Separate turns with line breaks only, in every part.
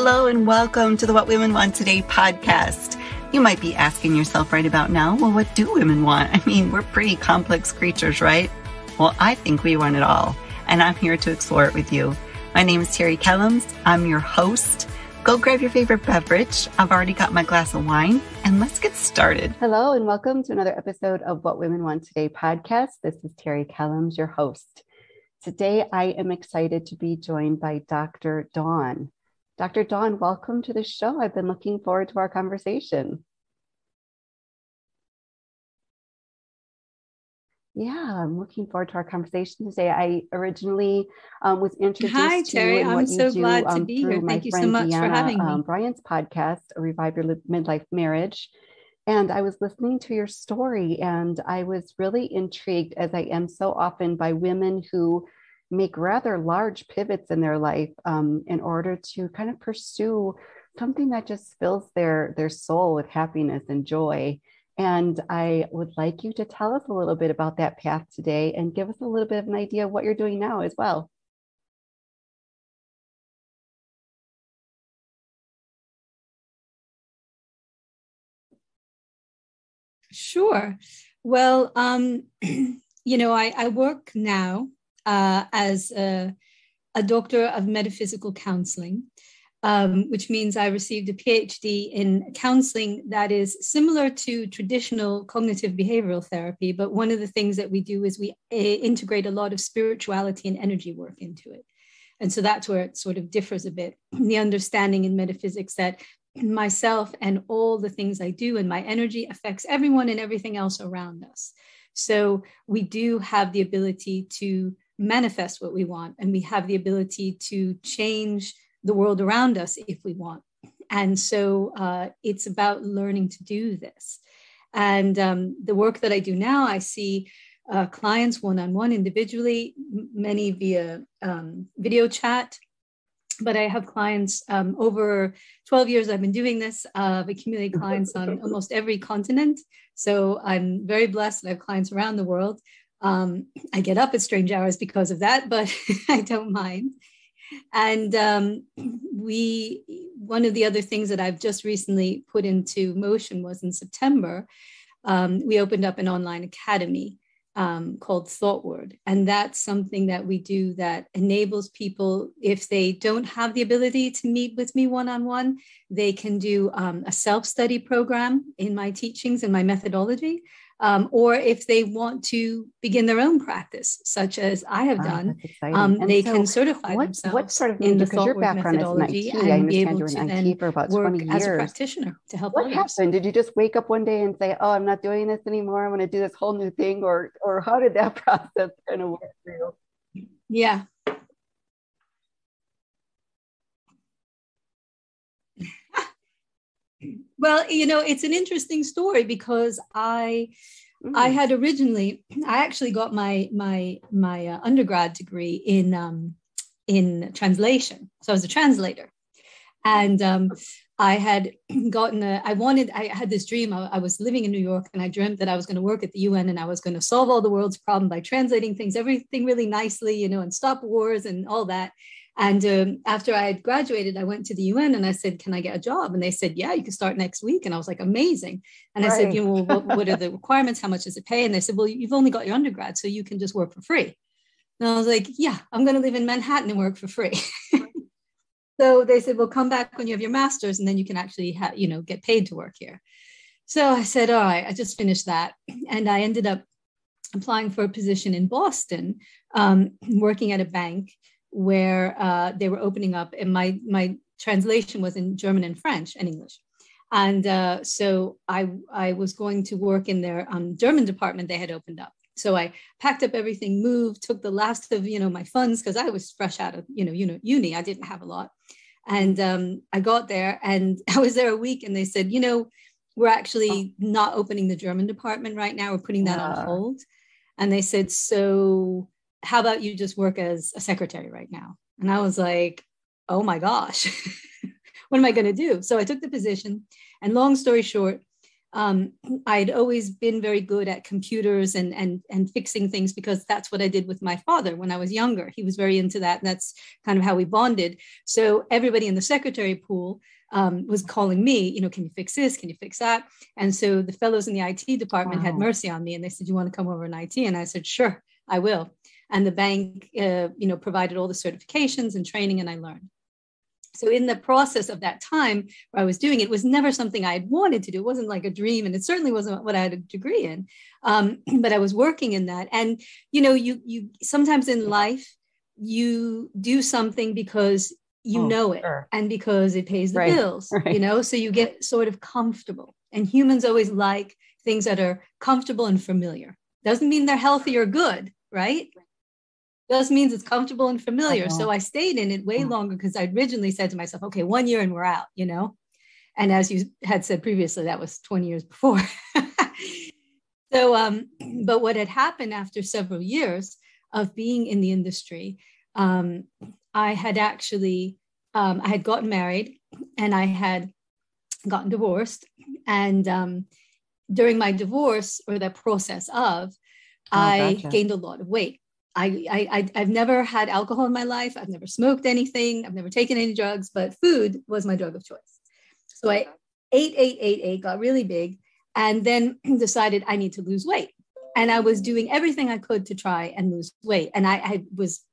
Hello and welcome to the What Women Want Today podcast. You might be asking yourself right about now, well, what do women want? I mean, we're pretty complex creatures, right? Well, I think we want it all, and I'm here to explore it with you. My name is Terry Kellums. I'm your host. Go grab your favorite beverage. I've already got my glass of wine, and let's get started. Hello and welcome to another episode of What Women Want Today podcast. This is Terry Kellums, your host. Today, I am excited to be joined by Dr. Dawn. Dr. Dawn, welcome to the show. I've been looking forward to our conversation. Yeah, I'm looking forward to our conversation today. I originally was introduced
Hi, Terry.
to you and
I'm
what
so
you do
glad to be
through
here.
my
Thank you so
friend
much for having me.
Bryant's podcast, Revive Your Midlife Marriage. And I was listening to your story and I was really intrigued, as I am so often, by women who make rather large pivots in their life in order to kind of pursue something that just fills their soul with happiness and joy. And I would like you to tell us a little bit about that path today and give us a little bit of an idea of what you're doing now as well.
Sure. Well, I work now as a doctor of metaphysical counseling, which means I received a PhD in counseling that is similar to traditional cognitive behavioral therapy. But one of the things that we do is we integrate a lot of spirituality and energy work into it. And so that's where it sort of differs a bit. The understanding in metaphysics that myself and all the things I do and my energy affects everyone and everything else around us. So we do have the ability to manifest what we want, and we have the ability to change the world around us if we want. And so it's about learning to do this. And the work that I do now, I see clients one-on-one individually, many via video chat. But I have clients over 12 years I've been doing this. I've accumulated clients on almost every continent. So I'm very blessed. I have clients around the world. I get up at strange hours because of that, but I don't mind. And one of the other things that I've just recently put into motion was in September, we opened up an online academy called ThoughtWord. And that's something that we do that enables people, if they don't have the ability to meet with me one-on-one, they can do a self-study program in my teachings and my methodology. Or if they want to begin their own practice, such as I have done, they can certify themselves
what sort of
in the
because your
ThoughtWord
background
methodology
is in IT. I
and be
understand
able
you were
to
in
then
IT for about
work
20
as a
years.
practitioner to help
What
others.
happened? Did you just wake up one day and say, oh, I'm not doing this anymore, I'm going to do this whole new thing? Or how did that process kind of work for you?
Yeah. Well, it's an interesting story because I had originally, I actually got my undergrad degree in translation. So I was a translator, and I had I had this dream. I was living in New York, and I dreamt that I was going to work at the UN, and I was going to solve all the world's problems by translating everything really nicely, and stop wars and all that. And after I had graduated, I went to the UN and I said, can I get a job? And they said, yeah, you can start next week. And I was like, amazing. And I said, well, what are the requirements? How much does it pay? And they said, well, you've only got your undergrad, so you can just work for free. And I was like, yeah, I'm going to live in Manhattan and work for free. So they said, well, come back when you have your master's and then you can actually get paid to work here. So I said, all right, I just finished that. And I ended up applying for a position in Boston, working at a bank where they were opening up, and my translation was in German and French and English. And so I was going to work in their German department they had opened up. So I packed up everything, moved, took the last of, my funds, because I was fresh out of, uni. I didn't have a lot. And I got there and I was there a week and they said, we're actually not opening the German department right now. We're putting that on hold. And they said, so how about you just work as a secretary right now? And I was like, oh my gosh, what am I going to do? So I took the position, and long story short, I'd always been very good at computers and fixing things, because that's what I did with my father when I was younger. He was very into that, and that's kind of how we bonded. So everybody in the secretary pool was calling me, can you fix this? Can you fix that? And so the fellows in the IT department had mercy on me, and they said, you want to come over in IT? And I said, sure, I will. And the bank, provided all the certifications and training, and I learned. So in the process of that time where I was doing it, was never something I had wanted to do. It wasn't like a dream, and it certainly wasn't what I had a degree in. But I was working in that. And, you sometimes in life, you do something because you know it, sure, and because it pays the bills, so you get sort of comfortable. And humans always like things that are comfortable and familiar. Doesn't mean they're healthy or good, right? Just means it's comfortable and familiar. So I stayed in it way longer, because I originally said to myself, okay, 1 year and we're out, And as you had said previously, that was 20 years before. So, but what had happened after several years of being in the industry, I had actually, I had gotten married and I had gotten divorced. And during my divorce, or the process of, I gained a lot of weight. I've never had alcohol in my life. I've never smoked anything. I've never taken any drugs, but food was my drug of choice. So I ate, got really big, and then decided I need to lose weight. And I was doing everything I could to try and lose weight. And I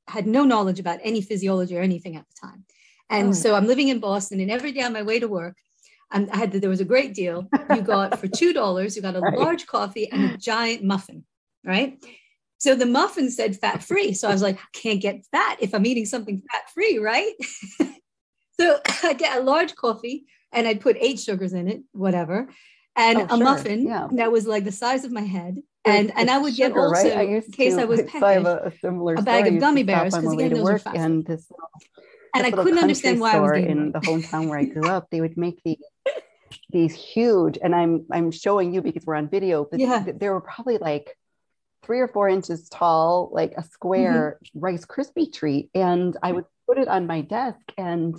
had no knowledge about any physiology or anything at the time. And so I'm living in Boston, and every day on my way to work, there was a great deal. You got for $2, you got a large coffee and a giant muffin, right? So the muffin said fat free. So I was like, I can't get fat if I'm eating something fat free, right? So I get a large coffee, and I'd put 8 sugars in it, whatever, and a muffin that was like the size of my head. And I would get also, in case I was peckish, a bag of gummy bears, because again, those are fat. And I couldn't understand why I was getting
in the hometown where I grew up. They would make these huge, and I'm showing you because we're on video, but there were probably like 3 or 4 inches tall, like a square Rice Krispie treat. And I would put it on my desk, and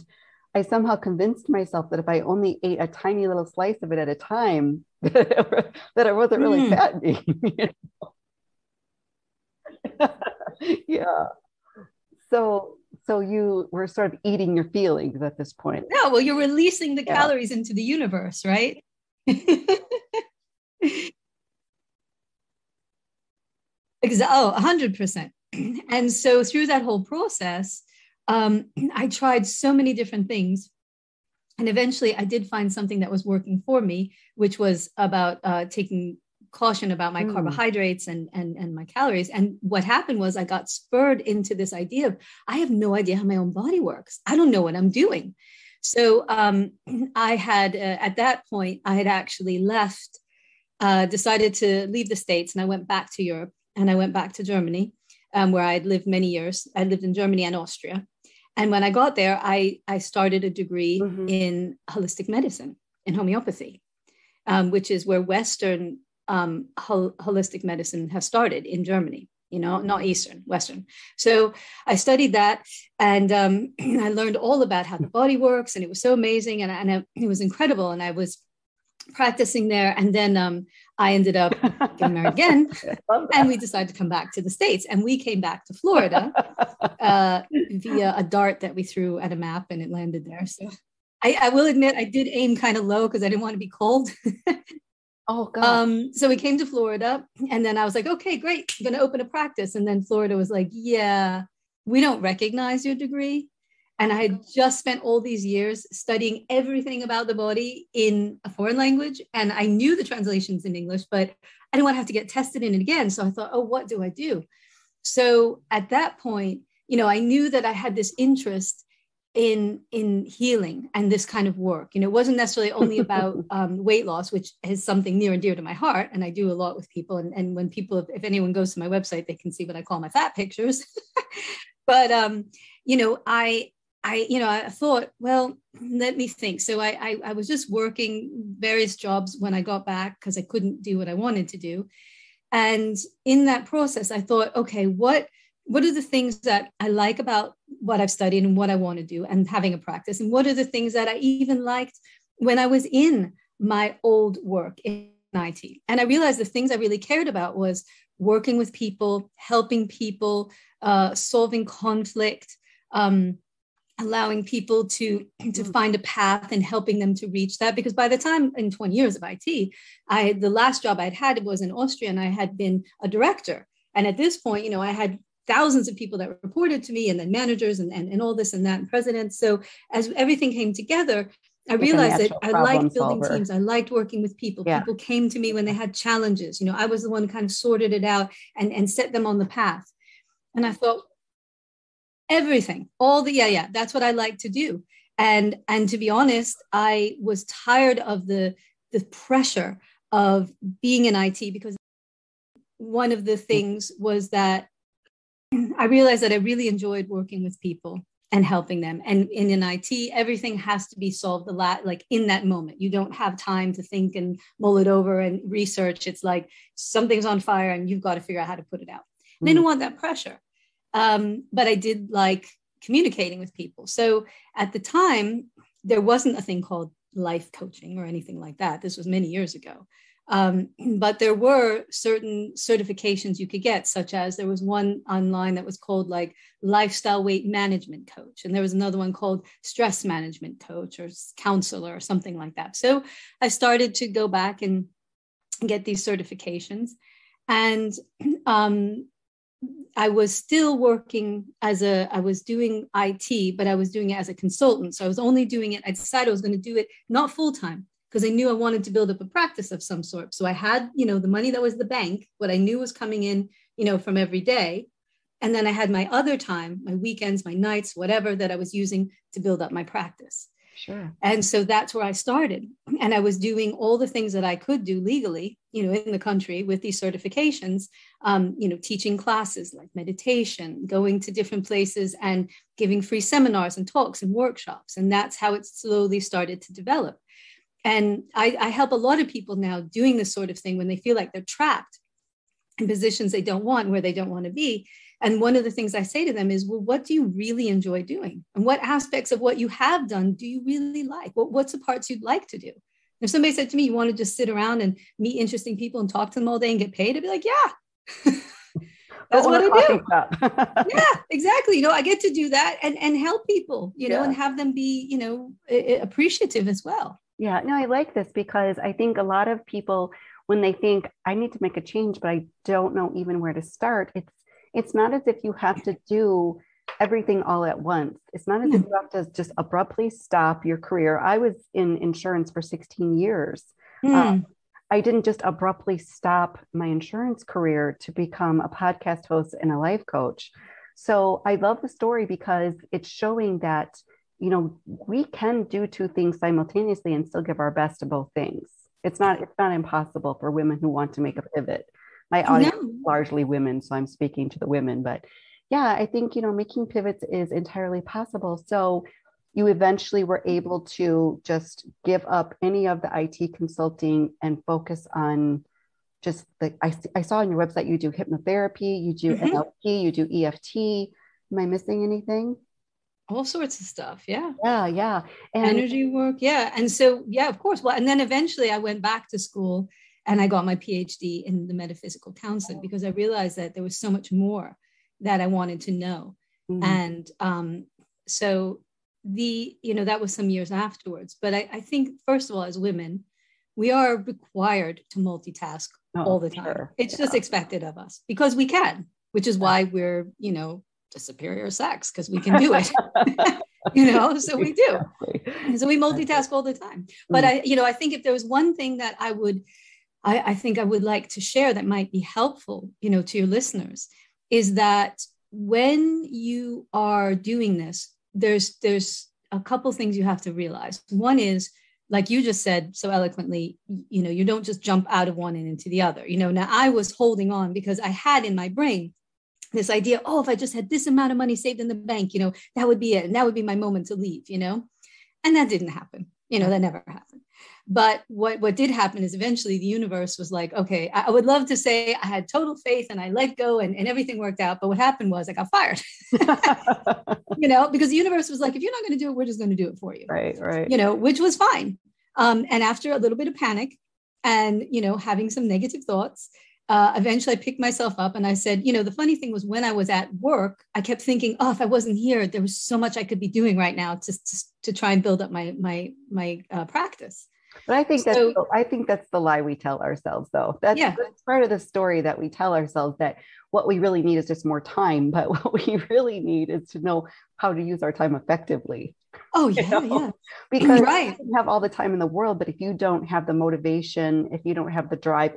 I somehow convinced myself that if I only ate a tiny little slice of it at a time, that I wasn't really fattening. Yeah. So you were sort of eating your feelings at this point.
No, well, you're releasing the calories into the universe, right? 100%. And so through that whole process, I tried so many different things. And eventually I did find something that was working for me, which was about taking caution about my carbohydrates and my calories. And what happened was I got spurred into this idea of, I have no idea how my own body works. I don't know what I'm doing. So I had, at that point, I had actually left, decided to leave the States, and I went back to Europe, and I went back to Germany, where I'd lived many years. I lived in Germany and Austria. And when I got there, I started a degree in holistic medicine, in homeopathy, which is where Western holistic medicine has started in Germany, not Eastern, Western. So I studied that, and I learned all about how the body works, and it was so amazing, and it was incredible. And I was practicing there, and then I ended up getting married again, and we decided to come back to the States, and we came back to Florida via a dart that we threw at a map, and it landed there. So I will admit I did aim kind of low because I didn't want to be cold.
Oh, God.
So we came to Florida, and then I was like, okay, great, I'm going to open a practice. And then Florida was like, yeah, we don't recognize your degree. And I had just spent all these years studying everything about the body in a foreign language. And I knew the translations in English, but I didn't want to have to get tested in it again. So I thought, oh, what do I do? So at that point, I knew that I had this interest in healing and this kind of work. It wasn't necessarily only about weight loss, which is something near and dear to my heart. And I do a lot with people. And when people, if anyone goes to my website, they can see what I call my fat pictures. But, I thought, well, let me think. So I was just working various jobs when I got back, because I couldn't do what I wanted to do. And in that process, I thought, okay, what are the things that I like about what I've studied and what I want to do and having a practice? And what are the things that I even liked when I was in my old work, in IT. And I realized the things I really cared about was working with people, helping people, solving conflict, allowing people to find a path and helping them to reach that. Because by the time in 20 years of IT, the last job I'd had was in Austria, and I had been a director. And at this point, you know, I had thousands of people that reported to me, and then managers and all this and that, and presidents. So as everything came together, I realized that I liked building teams. I liked working with people. Yeah. People came to me when they had challenges. You know, I was the one who kind of sorted it out and set them on the path. And I thought, everything, that's what I like to do. And to be honest, I was tired of the pressure of being in IT, because one of the things was that I realized that I really enjoyed working with people and helping them. And in IT, everything has to be solved like in that moment. You don't have time to think and mull it over and research. It's like something's on fire and you've got to figure out how to put it out. And I didn't want that pressure. But I did like communicating with people. So at the time, there wasn't a thing called life coaching or anything like that. This was many years ago. But there were certain certifications you could get, such as there was one online that was called like lifestyle weight management coach. And there was another one called stress management coach or counselor or something like that. So I started to go back and get these certifications. And I was still working I was doing IT, but I was doing it as a consultant. So I was only doing it. I decided I was going to do it not full time, because I knew I wanted to build up a practice of some sort. So I had, you know, the money that was the bank, what I knew was coming in, you know, from every day. And then I had my other time, my weekends, my nights, whatever that I was using to build up my practice.
Sure.
And so that's where I started. And I was doing all the things that I could do legally, you know, in the country with these certifications, you know, teaching classes like meditation, going to different places and giving free seminars and talks and workshops. And that's how it slowly started to develop. And I help a lot of people now doing this sort of thing when they feel like they're trapped in positions they don't want, where they don't want to be. And one of the things I say to them is, well, what do you really enjoy doing? And what aspects of what you have done do you really like? What's the parts you'd like to do? If somebody said to me, you want to just sit around and meet interesting people and talk to them all day and get paid, I'd be like, yeah, that's what I do. Yeah, exactly. You know, I get to do that and help people, you know, and have them be, you know, appreciative as well.
Yeah, no, I like this because I think a lot of people, when they think I need to make a change, but I don't know even where to start, it's not as if you have to do everything all at once. It's not as if you have to just abruptly stop your career. I was in insurance for 16 years. I didn't just abruptly stop my insurance career to become a podcast host and a life coach. So I love the story because it's showing that, you know, we can do two things simultaneously and still give our best to both things. It's not impossible for women who want to make a pivot. My audience is largely women, so I'm speaking to the women, but yeah, I think, you know, making pivots is entirely possible. So you eventually were able to just give up any of the IT consulting and focus on just I saw on your website, you do hypnotherapy, you do NLP, you do EFT. Am I missing anything?
All sorts of stuff. Yeah.
Yeah.
And energy work. Yeah. And so, yeah, of course. Well, and then eventually I went back to school and I got my PhD in the metaphysical counseling because I realized that there was so much more that I wanted to know. And so that was some years afterwards. But I think, first of all, as women, we are required to multitask all the time. Sure. It's just expected of us because we can, which is why we're, you know, the superior sex, because we can do it. You know, so we do. And so we multitask all the time. But I think if there was one thing that I think I would like to share that might be helpful, you know, to your listeners, is that when you are doing this, there's a couple things you have to realize. One is, like you just said so eloquently, you know, you don't just jump out of one and into the other. You know, now I was holding on because I had in my brain this idea, if I just had this amount of money saved in the bank, you know, that would be it. And that would be my moment to leave, you know, and that didn't happen. You know, that never happened. But what did happen is eventually the universe was like, okay, I would love to say I had total faith and I let go and everything worked out. But what happened was I got fired, you know, because the universe was like, if you're not going to do it, we're just going to do it for you.
Right.
You know, which was fine. And after a little bit of panic, and, having some negative thoughts. Eventually I picked myself up and I said, the funny thing was when I was at work, I kept thinking, oh, if I wasn't here, there was so much I could be doing right now to try and build up my practice.
But I think that's the lie we tell ourselves, though. That's part of the story that we tell ourselves, that what we really need is just more time. But what we really need is to know how to use our time effectively.
Oh, yeah.
Because
right.
you have all the time in the world, but if you don't have the motivation, if you don't have the drive,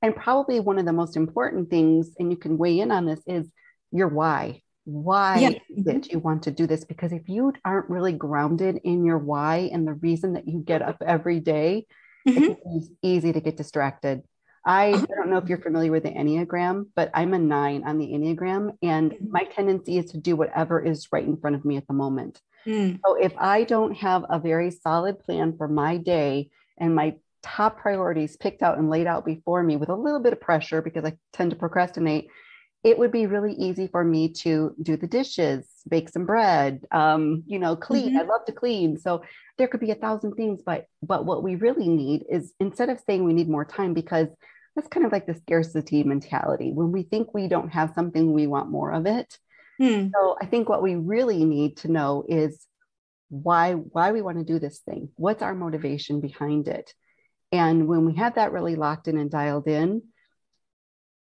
and probably one of the most important things, and you can weigh in on this, is your why. Why that you want to do this? Because if you aren't really grounded in your why and the reason that you get up every day, it's easy to get distracted. I don't know if you're familiar with the Enneagram, but I'm a 9 on the Enneagram, and my tendency is to do whatever is right in front of me at the moment. So if I don't have a very solid plan for my day and my top priorities picked out and laid out before me with a little bit of pressure, because I tend to procrastinate, it would be really easy for me to do the dishes, bake some bread, clean. I love to clean. So there could be 1,000 things, but what we really need is, instead of saying we need more time, because that's kind of like the scarcity mentality. When we think we don't have something, we want more of it. So I think what we really need to know is why we want to do this thing. What's our motivation behind it? And when we have that really locked in and dialed in,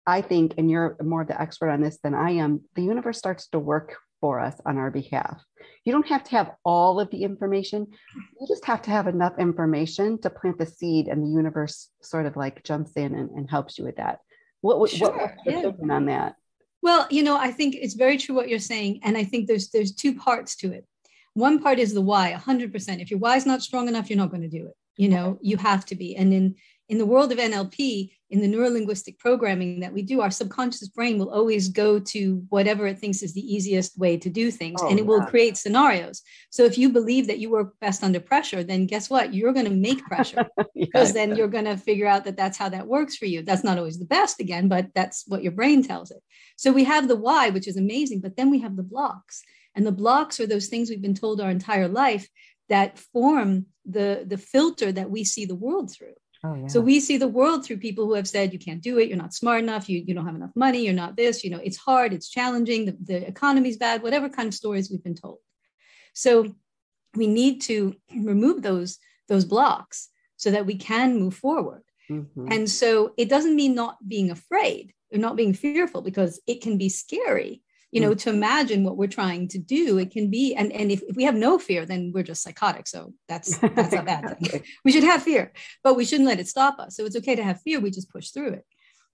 I think, and you're more of the expert on this than I am, the universe starts to work for us on our behalf. You don't have to have all of the information. You just have to have enough information to plant the seed, and the universe sort of like jumps in and helps you with that. What's your opinion on that?
Well, I think it's very true what you're saying. And I think there's two parts to it. One part is the why, 100%. If your why is not strong enough, you're not going to do it. You have to be. And in the world of NLP, in the neurolinguistic programming that we do, our subconscious brain will always go to whatever it thinks is the easiest way to do things. And it will create scenarios. So if you believe that you work best under pressure, then guess what? You're going to make pressure, because then you're going to figure out that that's how that works for you. That's not always the best, again, but that's what your brain tells it. So we have the why, which is amazing, but then we have the blocks. And the blocks are those things we've been told our entire life that form the filter that we see the world through. So we see the world through people who have said, you can't do it, you're not smart enough, you don't have enough money, you're not this, it's hard, it's challenging, the economy's bad, whatever kind of stories we've been told. So we need to remove those blocks so that we can move forward. And so it doesn't mean not being afraid or not being fearful, because it can be scary, to imagine what we're trying to do. It can be, and if we have no fear, then we're just psychotic. So that's a bad thing. We should have fear, but we shouldn't let it stop us. So it's okay to have fear. We just push through it.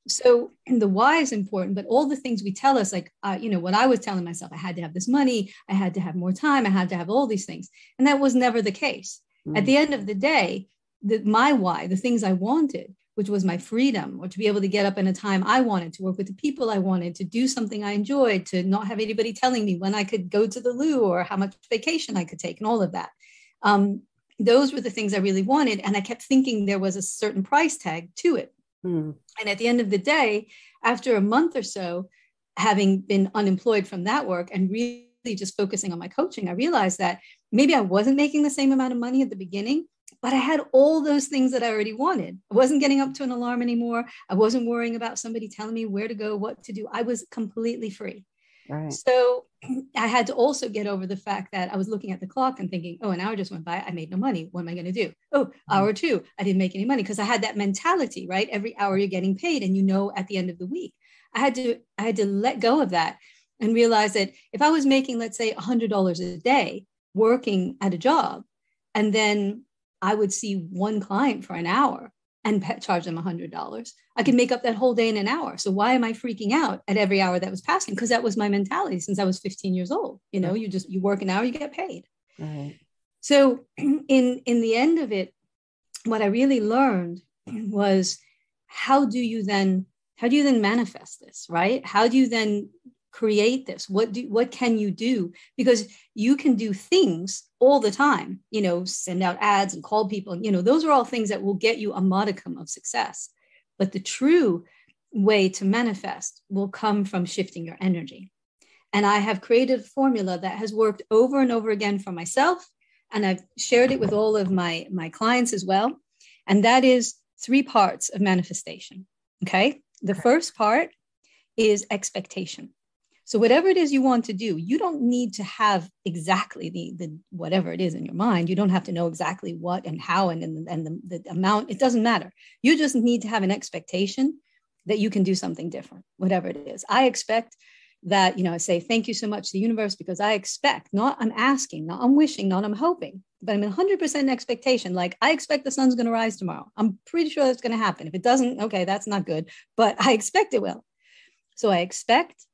So the why is important, but all the things we tell us, like, what I was telling myself, I had to have this money, I had to have more time, I had to have all these things. And that was never the case. At the end of the day, my why, the things I wanted, which was my freedom, or to be able to get up in a time I wanted, to work with the people I wanted, to do something I enjoyed, to not have anybody telling me when I could go to the loo or how much vacation I could take, and all of that. Those were the things I really wanted. And I kept thinking there was a certain price tag to it. And at the end of the day, after a month or so, having been unemployed from that work and really just focusing on my coaching, I realized that maybe I wasn't making the same amount of money at the beginning, but I had all those things that I already wanted. I wasn't getting up to an alarm anymore. I wasn't worrying about somebody telling me where to go, what to do. I was completely free. Right. So I had to also get over the fact that I was looking at the clock and thinking, oh, an hour just went by. I made no money. What am I going to do? Oh, hour two, I didn't make any money, because I had that mentality, right? Every hour you're getting paid, and at the end of the week, I had to let go of that and realize that if I was making, let's say, $100 a day working at a job, and then I would see one client for an hour and charge them $100, I could make up that whole day in an hour. So why am I freaking out at every hour that was passing? Because that was my mentality since I was 15 years old. You work an hour, you get paid. Right. So in the end of it, what I really learned was, how do you then manifest this, right? How do you then create this? What can you do? Because you can do things all the time, send out ads and call people, and, those are all things that will get you a modicum of success. But the true way to manifest will come from shifting your energy. And I have created a formula that has worked over and over again for myself. And I've shared it with all of my clients as well. And that is three parts of manifestation. Okay. The first part is expectation. So whatever it is you want to do, you don't need to have exactly the whatever it is in your mind. You don't have to know exactly what and how and the amount. It doesn't matter. You just need to have an expectation that you can do something different, whatever it is. I expect that, I say, thank you so much to the universe, because I expect, not I'm asking, not I'm wishing, not I'm hoping, but I'm in 100% expectation. Like, I expect the sun's going to rise tomorrow. I'm pretty sure that's going to happen. If it doesn't, okay, that's not good, but I expect it will. So I expect,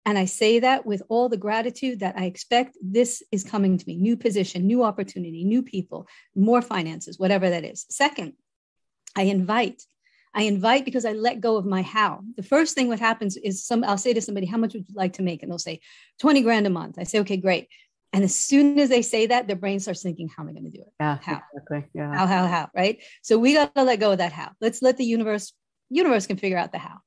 and I say that with all the gratitude that I expect this is coming to me, new position, new opportunity, new people, more finances, whatever that is. Second, I invite because I let go of my how. The first thing what happens is I'll say to somebody, how much would you like to make? And they'll say 20 grand a month. I say, okay, great. And as soon as they say that, their brain starts thinking, how am I going to do it?
Yeah,
how?
exactly. Yeah.
How, right? So we got to let go of that how. Let's let the universe can figure out the how.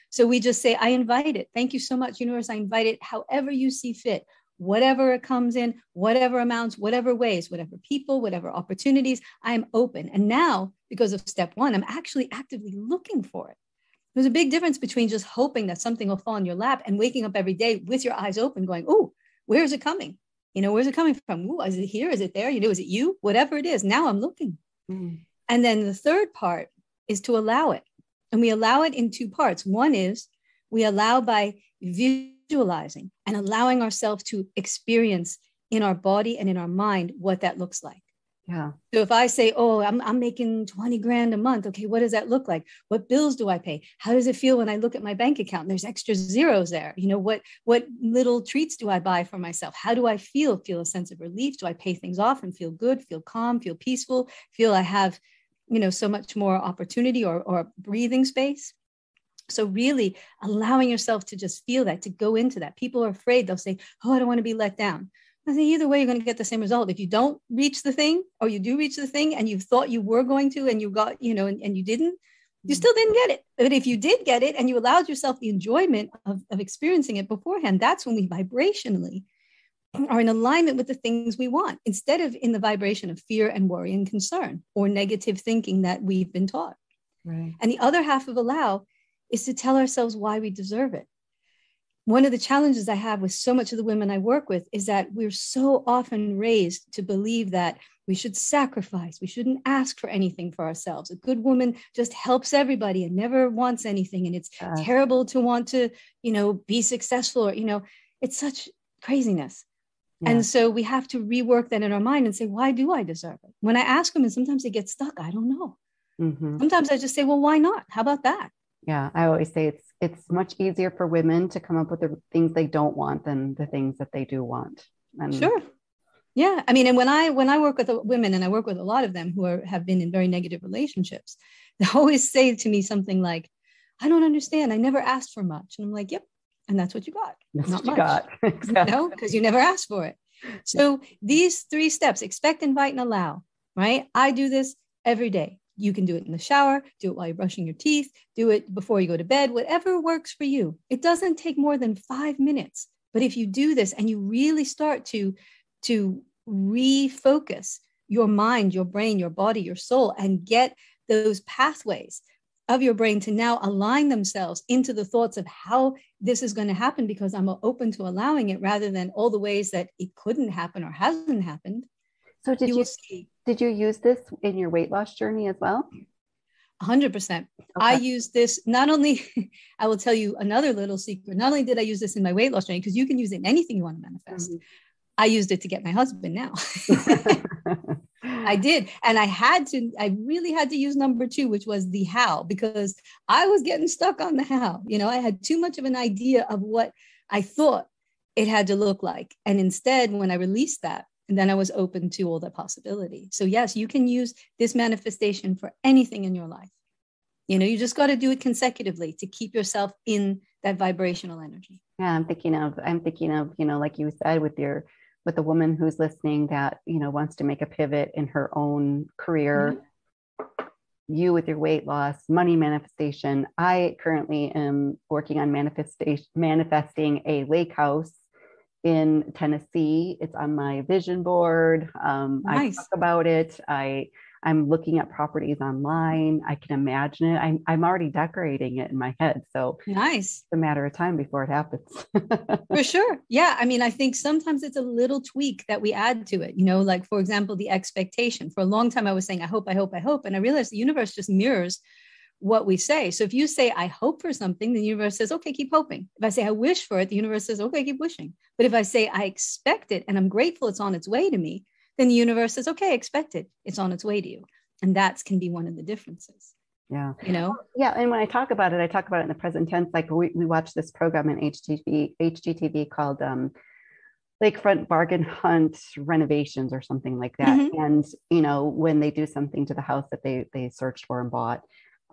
So we just say, I invite it. Thank you so much, universe. I invite it however you see fit, whatever it comes in, whatever amounts, whatever ways, whatever people, whatever opportunities, I am open. And now, because of step one, I'm actually actively looking for it. There's a big difference between just hoping that something will fall in your lap and waking up every day with your eyes open going, oh, where is it coming? Where's it coming from? Ooh, is it here? Is it there? Is it you? Whatever it is, now I'm looking. And then the third part is to allow it. And we allow it in two parts. One is we allow by visualizing and allowing ourselves to experience in our body and in our mind what that looks like.
Yeah. So
if I say, oh, I'm making 20 grand a month. Okay, what does that look like? What bills do I pay? How does it feel when I look at my bank account and there's extra zeros there? What little treats do I buy for myself? How do I feel? Feel a sense of relief? Do I pay things off and feel good, feel calm, feel peaceful, feel I have so much more opportunity or breathing space? So really allowing yourself to just feel that, to go into that. People are afraid. They'll say, oh, I don't want to be let down. I say, either way, you're going to get the same result. If you don't reach the thing, or you do reach the thing and you thought you were going to, and you got, and you didn't, you still didn't get it. But if you did get it and you allowed yourself the enjoyment of experiencing it beforehand, that's when we vibrationally are in alignment with the things we want, instead of in the vibration of fear and worry and concern or negative thinking that we've been taught.
Right.
And the other half of allow is to tell ourselves why we deserve it. One of the challenges I have with so much of the women I work with is that we're so often raised to believe that we should sacrifice. We shouldn't ask for anything for ourselves. A good woman just helps everybody and never wants anything. And it's terrible to want to, be successful, or, it's such craziness. Yeah. And so we have to rework that in our mind and say, why do I deserve it? When I ask them, and sometimes they get stuck, I don't know. Mm-hmm. Sometimes I just say, well, why not? How about that?
Yeah, I always say it's much easier for women to come up with the things they don't want than the things that they do want. And
sure. Yeah. I mean, and when I work with women, and I work with a lot of them who have been in very negative relationships, they always say to me something like, I don't understand. I never asked for much. And I'm like, yep. And that's what you got.
That's
not
what
much.
You got. Exactly.
Because you never asked for it. So these 3 steps: expect, invite, and allow, right? I do this every day. You can do it in the shower, do it while you're brushing your teeth, do it before you go to bed, whatever works for you. It doesn't take more than 5 minutes. But if you do this and you really start to refocus your mind, your brain, your body, your soul, and get those pathways of your brain to now align themselves into the thoughts of how this is going to happen, because I'm open to allowing it, rather than all the ways that it couldn't happen or hasn't happened.
So did you use this in your weight loss journey as well?
100%. Okay. I use this not only, I will tell you another little secret. Not only did I use this in my weight loss journey, because you can use it in anything you want to manifest. Mm-hmm. I used it to get my husband now. I did. And I really had to use number 2, which was the how, because I was getting stuck on the how. I had too much of an idea of what I thought it had to look like. And instead, when I released that, and then I was open to all the possibility. So yes, you can use this manifestation for anything in your life. You just got to do it consecutively to keep yourself in that vibrational energy.
Yeah, I'm thinking of, like you said, with the woman who's listening that, wants to make a pivot in her own career. Mm-hmm. You with your weight loss, money manifestation. I currently am working on manifesting a lake house in Tennessee. It's on my vision board. Nice. I talk about it. I I'm looking at properties online. I can imagine it. I'm already decorating it in my head. So
nice.
It's a matter of time before it happens.
For sure. Yeah. I mean, I think sometimes it's a little tweak that we add to it, you know, like, for example, the expectation. For a long time, I was saying, I hope, I hope, I hope. And I realized the universe just mirrors what we say. So if you say, I hope for something, the universe says, okay, keep hoping. If I say, I wish for it, the universe says, okay, keep wishing. But if I say, I expect it and I'm grateful it's on its way to me, then the universe says, okay, expect it. It's on its way to you. And that can be one of the differences.
Yeah.
You know?
Yeah. And when I talk about it in the present tense. Like we watched this program in HGTV called Lakefront Bargain Hunt Renovations or something like that. Mm-hmm. And, you know, when they do something to the house that they searched for and bought,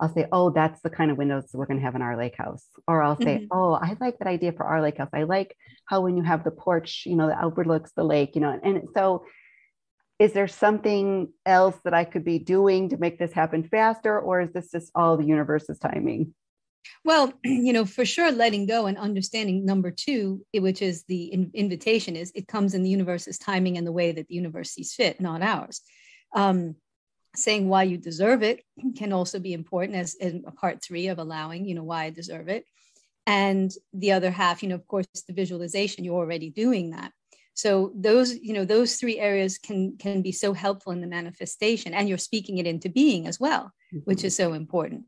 I'll say, oh, that's the kind of windows we're going to have in our lake house. Or I'll say, oh, I like that idea for our lake house. I like how when you have the porch, you know, that overlooks the lake, you know. And so is there something else that I could be doing to make this happen faster? Or is this just all the universe's timing?
Well, you know, for sure, letting go and understanding number two, which is the invitation, is it comes in the universe's timing and the way that the universe sees fit, not ours. Saying why you deserve it can also be important, as in part 3 of allowing, you know, why I deserve it. And the other half, you know, of course, the visualization, you're already doing that. So those, you know, those 3 areas can be so helpful in the manifestation, and you're speaking it into being as well, which is so important.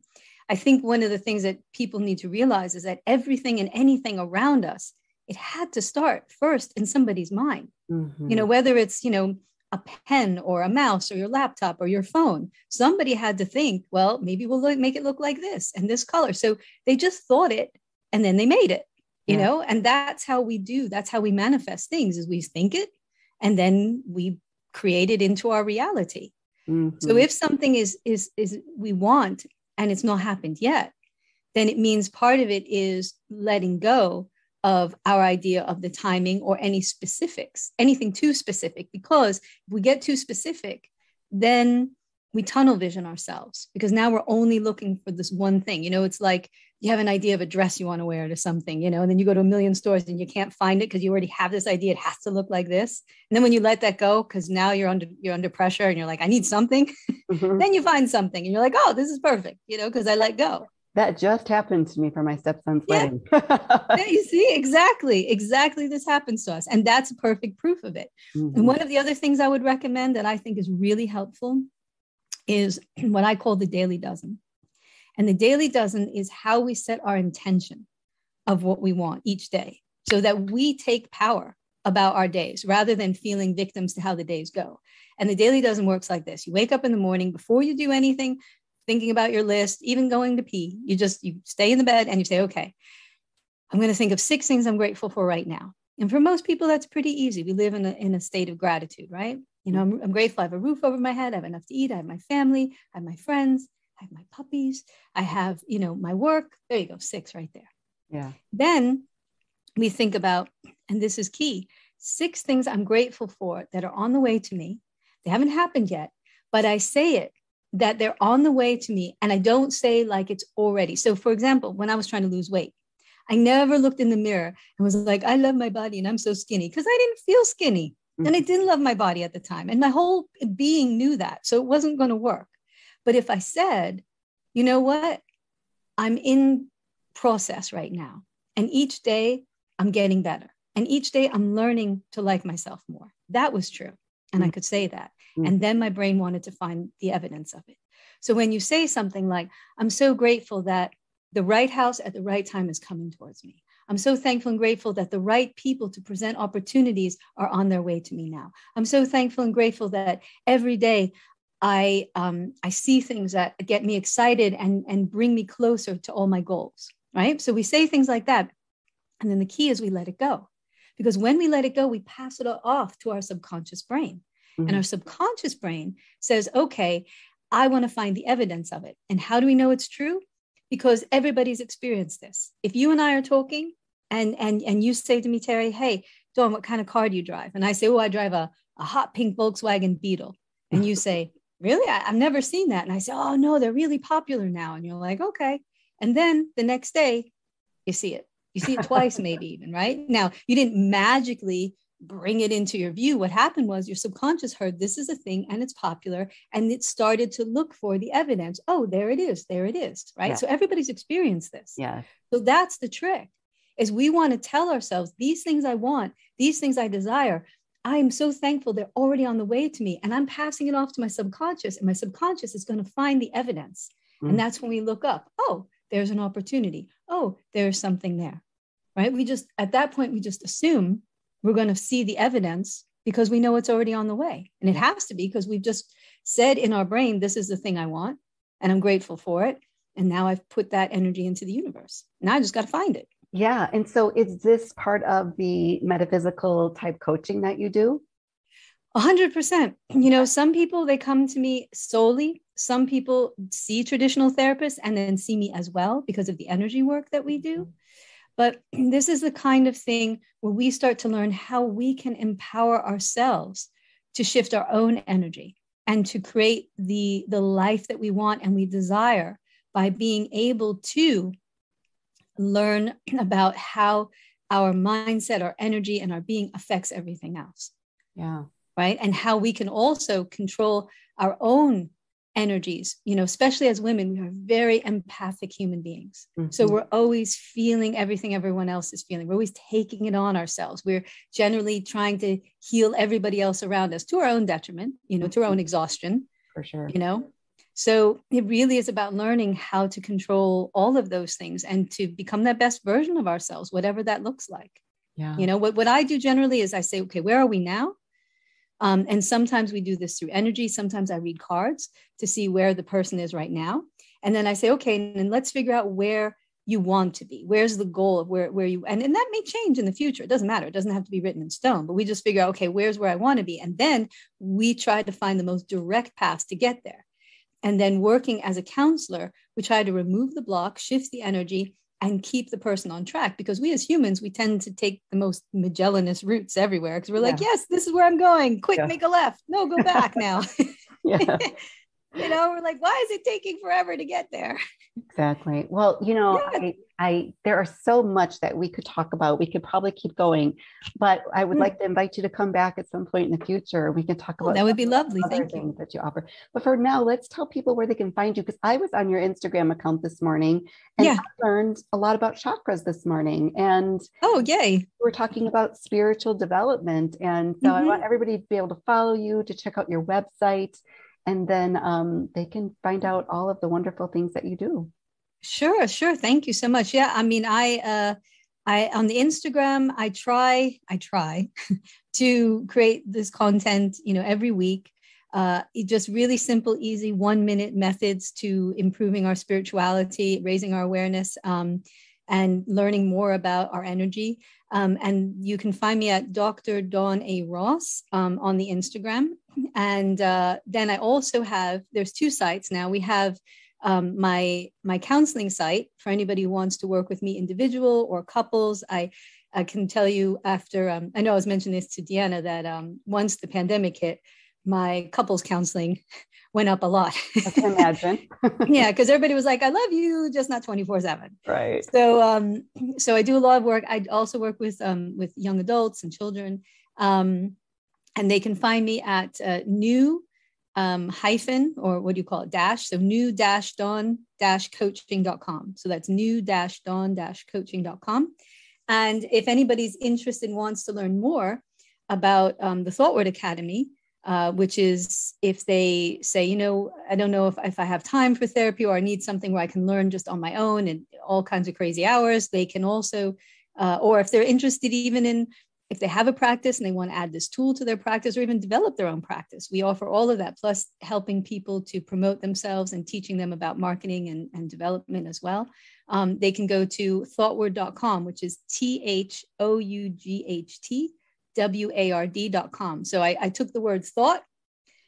I think one of the things that people need to realize is that everything and anything around us, it had to start first in somebody's mind. Mm-hmm. You know, whether it's, you know, a pen or a mouse or your laptop or your phone, somebody had to think, well, maybe we'll make it look like this and this color. So they just thought it and then they made it, you know, and that's how we manifest things, is we think it and then we create it into our reality. Mm-hmm. So if something is we want and it's not happened yet, then it means part of it is letting go of our idea of the timing or any specifics, anything too specific, because if we get too specific, then we tunnel vision ourselves, because now we're only looking for this one thing. You know, it's like you have an idea of a dress you want to wear to something, you know, and then you go to a million stores and you can't find it because you already have this idea. It has to look like this. And then when you let that go, because now you're under pressure and you're like, I need something, mm-hmm. Then you find something and you're like, oh, this is perfect, you know, because I let go.
That just happened to me for my stepson's wedding.
Yeah, you see, exactly this happens to us. And that's perfect proof of it. Mm-hmm. And one of the other things I would recommend that I think is really helpful is what I call the daily dozen. And the daily dozen is how we set our intention of what we want each day, so that we take power about our days rather than feeling victims to how the days go. And the daily dozen works like this. You wake up in the morning, before you do anything, thinking about your list, even going to pee, you stay in the bed and you say, okay, I'm going to think of 6 things I'm grateful for right now. And for most people, that's pretty easy. We live in a state of gratitude, right? You know, I'm grateful I have a roof over my head, I have enough to eat, I have my family, I have my friends, I have my puppies, I have, you know, my work. There you go, 6 right there. Yeah. Then we think about, and this is key, 6 things I'm grateful for that are on the way to me. They haven't happened yet, but I say it, that they're on the way to me. And I don't say like it's already. So for example, when I was trying to lose weight, I never looked in the mirror and was like, I love my body and I'm so skinny, because I didn't feel skinny. Mm-hmm. And I didn't love my body at the time. And my whole being knew that. So it wasn't going to work. But if I said, you know what, I'm in process right now. And each day I'm getting better. And each day I'm learning to like myself more. That was true. And I could say that. And then my brain wanted to find the evidence of it. So when you say something like, I'm so grateful that the right house at the right time is coming towards me. I'm so thankful and grateful that the right people to present opportunities are on their way to me now. I'm so thankful and grateful that every day I see things that get me excited and bring me closer to all my goals, right? So we say things like that. And then the key is we let it go. Because when we let it go, we pass it off to our subconscious brain. Mm-hmm. And our subconscious brain says, okay, I want to find the evidence of it. And how do we know it's true? Because everybody's experienced this. If you and I are talking and you say to me, Terry, hey, Dawn, what kind of car do you drive? And I say, oh, I drive a hot pink Volkswagen Beetle. And you say, really? I've never seen that. And I say, oh, no, they're really popular now. And you're like, okay. And then the next day, you see it. You see it twice, maybe even, right? Now, you didn't magically bring it into your view. What happened was your subconscious heard this is a thing and it's popular, and it started to look for the evidence. Oh, there it is, right?
Yeah.
So everybody's experienced this.
Yeah.
So that's the trick, is we want to tell ourselves, these things I want, these things I desire, I am so thankful they're already on the way to me, and I'm passing it off to my subconscious, and my subconscious is going to find the evidence. And that's when we look up, oh, there's an opportunity. Oh, there's something there, right? At that point, we just assume we're going to see the evidence because we know it's already on the way. And it has to be, because we've just said in our brain, this is the thing I want, and I'm grateful for it. And now I've put that energy into the universe. Now I just got to find it.
Yeah. And so is this part of the metaphysical type coaching that you do?
100%. You know, some people, they come to me solely. Some people see traditional therapists and then see me as well because of the energy work that we do. But this is the kind of thing where we start to learn how we can empower ourselves to shift our own energy and to create the life that we want and we desire by being able to learn about how our mindset, our energy, and our being affects everything else.
Yeah.
Right. And how we can also control our own energies, you know, especially as women, we are very empathic human beings. So we're always feeling everything everyone else is feeling. We're always taking it on ourselves. We're generally trying to heal everybody else around us to our own detriment, you know, to our own exhaustion.
For sure.
You know, so it really is about learning how to control all of those things and to become that best version of ourselves, whatever that looks like.
Yeah.
You know, what I do generally is I say, okay, where are we now? And sometimes we do this through energy. Sometimes I read cards to see where the person is right now. And then I say, okay, and let's figure out where you want to be. Where's the goal of where you, and that may change in the future. It doesn't matter. It doesn't have to be written in stone, but we just figure out, okay, where's where I want to be. And then we try to find the most direct path to get there. And then working as a counselor, we try to remove the block, shift the energy, and keep the person on track, because we as humans, we tend to take the most Magellanous routes everywhere because we're like, yes, this is where I'm going. Quick, make a left. No, go back now. You know, we're like, why is it taking forever to get there?
Exactly. Well, you know, there are so much that we could talk about. We could probably keep going, but I would like to invite you to come back at some point in the future. We can talk about
that would be lovely.
Other things that you offer. But for now, let's tell people where they can find you, because I was on your Instagram account this morning and I learned a lot about chakras this morning. And
yay.
We're talking about spiritual development. And so I want everybody to be able to follow you, to check out your website. And then they can find out all of the wonderful things that you do.
Sure. Thank you so much. Yeah. I mean, I on the Instagram, I try to create this content, you know, every week. Just really simple, easy 1-minute methods to improving our spirituality, raising our awareness, and learning more about our energy. And you can find me at Dr. Dawn A. Ross on the Instagram. And then I also have, there's 2 sites now. We have my counseling site for anybody who wants to work with me, individual or couples. I can tell you after, I know I was mentioning this to Deanna, that once the pandemic hit, my couples counseling went up a lot.
I can imagine.
Yeah, because everybody was like, I love you, just not 24/7.
Right.
So I do a lot of work. I also work with young adults and children. And they can find me at new hyphen, or what do you call it, dash. So new-dawn-coaching.com. So that's new-dawn-coaching.com. And if anybody's interested and wants to learn more about the Thought Word Academy, which is if they say, you know, I don't know if I have time for therapy, or I need something where I can learn just on my own and all kinds of crazy hours, they can also, or if they're interested even in, if they have a practice and they want to add this tool to their practice or even develop their own practice, we offer all of that, plus helping people to promote themselves and teaching them about marketing and development as well. They can go to thoughtword.com, which is THOUGHTWARD.com. So I took the word thought,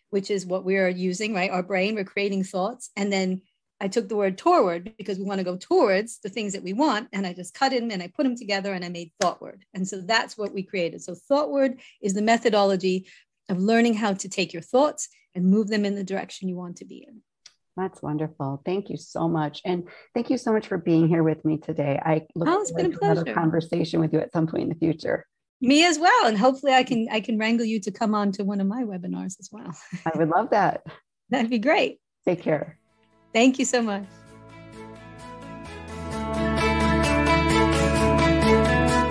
which is what we're using, right? Our brain, we're creating thoughts. And then I took the word toward because we want to go towards the things that we want. And I just cut them and I put them together and I made Thought Word. And so that's what we created. So Thought Word is the methodology of learning how to take your thoughts and move them in the direction you want to be in.
That's wonderful. Thank you so much. And thank you so much for being here with me today. I look forward to another conversation with you at some point in the future.
Me as well. And hopefully I can wrangle you to come on to one of my webinars as well.
I would love that.
That'd be great.
Take care.
Thank you so much.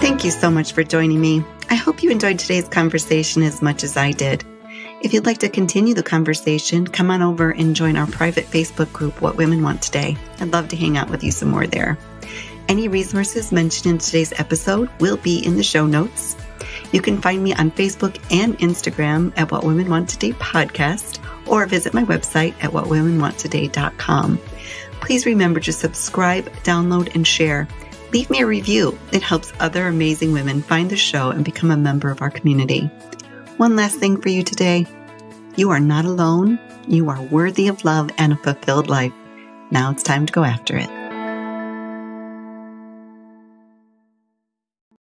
Thank you so much for joining me. I hope you enjoyed today's conversation as much as I did. If you'd like to continue the conversation, come on over and join our private Facebook group, What Women Want Today. I'd love to hang out with you some more there. Any resources mentioned in today's episode will be in the show notes. You can find me on Facebook and Instagram at What Women Want Today Podcast, or visit my website at whatwomenwanttoday.com. Please remember to subscribe, download, and share. Leave me a review. It helps other amazing women find the show and become a member of our community. One last thing for you today. You are not alone. You are worthy of love and a fulfilled life. Now it's time to go after it.